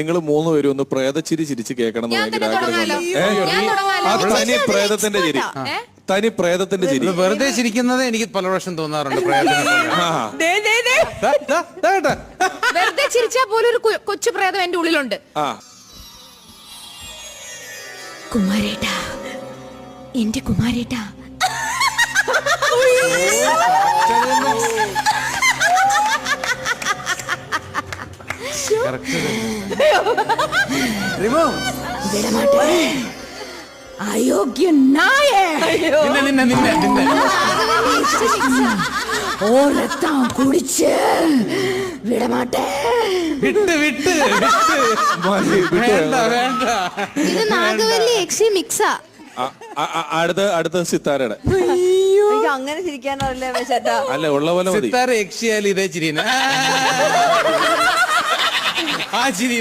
നിങ്ങൾ 3 പേരും ഒന്ന് പ്രേതച്ചിരി ചിരിച്ച് കേൾക്കണം എന്ന് ഭയങ്കര ആഗ്രഹമുണ്ട്. തനി പ്രേതത്തിന്റെ ചിരി, തനി പ്രേതത്തിന്റെ ചിരി. വെറുതെ ചിരിക്കുന്നത് എനിക്ക് പല പ്രാവശ്യം തോന്നാറുണ്ട്. വെറുതെ ചിരിച്ചാൽ പോലും ഒരു കൊച്ചു പ്രേതം എന്റെ ഉള്ളിലുണ്ട്. കുമാരേട്ടാ, എന്റെ കുമാരേട്ടാ, അയോഗ്യ നായ, ഓരത്താൻ കുടിച്ച് വിടമാട്ടെ. വിട്ട് വിട്ട് വേണ്ട വേണ്ട. ഇത് നാഗവല്ലി യക്ഷി മിക്സാ. അടുത്ത സിത്താരയുടെ. അങ്ങനെ ചിരിക്കാനല്ലേ ചേട്ടാ? അല്ല, ഉള്ള പോലെ മതി. സിത്താര യക്ഷിയാൽ ഇതേ ചിരിന ആ ചിരി